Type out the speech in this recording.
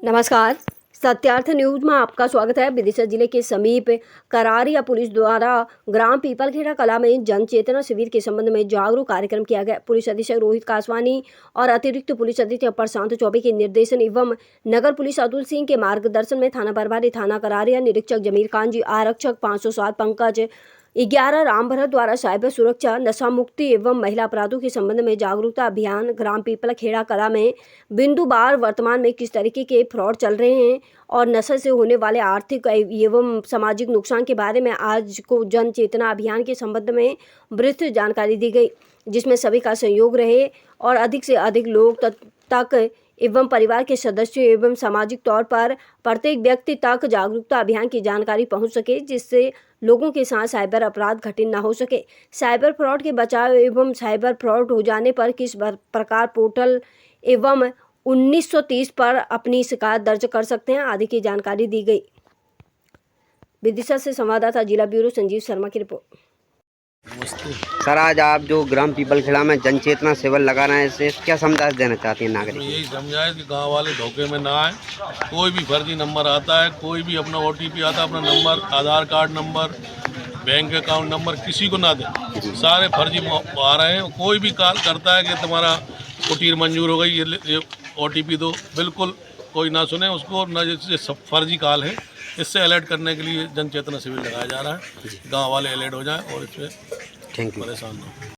नमस्कार, सत्यार्थ न्यूज में आपका स्वागत है। विदिशा जिले के समीप करारिया पुलिस द्वारा ग्राम पीपलखेड़ा कला में जन चेतना शिविर के संबंध में जागरूक कार्यक्रम किया गया। पुलिस अधीक्षक रोहित कासवानी और अतिरिक्त पुलिस अधीक्षक प्रशांत चौबे के निर्देशन एवं नगर पुलिस अतुल सिंह के मार्गदर्शन में थाना प्रभारी थाना करारिया निरीक्षक जमीर खान जी, आरक्षक 507 पंकज 11 राम भरत द्वारा साइबर सुरक्षा, नशा मुक्ति एवं महिला अपराधों के संबंध में जागरूकता अभियान ग्राम पीपलखेड़ा कला में बिंदुवार वर्तमान में किस तरीके के फ्रॉड चल रहे हैं और नशे से होने वाले आर्थिक एवं सामाजिक नुकसान के बारे में आज को जन चेतना अभियान के संबंध में विस्तृत जानकारी दी गई, जिसमें सभी का सहयोग रहे और अधिक से अधिक लोग तक एवं परिवार के सदस्यों एवं सामाजिक तौर पर प्रत्येक व्यक्ति तक जागरूकता अभियान की जानकारी पहुंच सके, जिससे लोगों के साथ साइबर अपराध घटित न हो सके। साइबर फ्रॉड के बचाव एवं साइबर फ्रॉड हो जाने पर किस प्रकार पोर्टल एवं 1930 पर अपनी शिकायत दर्ज कर सकते हैं आदि की जानकारी दी गई। विदिशा से संवाददाता जिला ब्यूरो संजीव शर्मा की रिपोर्ट। सर, आज आप जो ग्राम पीपलखेड़ा में जन चेतना शिविर लगा रहे हैं, इससे क्या संदेश देना चाहते हैं नागरिक? यही समझाए कि गांव वाले धोखे में ना आए। कोई भी फर्जी नंबर आता है, कोई भी अपना OTP आता है, अपना number, Aadhaar card number, bank account number किसी को ना दे। सारे फर्जी आ रहे हैं। कोई भी कॉल करता है कि तुम्हारा कुटीर मंजूर हो गई, ये OTP दो, बिल्कुल कोई ना सुने उसको, न जैसे फर्जी कॉल है। इससे अलर्ट करने के लिए जन चेतना शिविर लगाया जा रहा है। गाँव वाले अलर्ट हो जाएं और इससे थैंक यू। परेशान हो।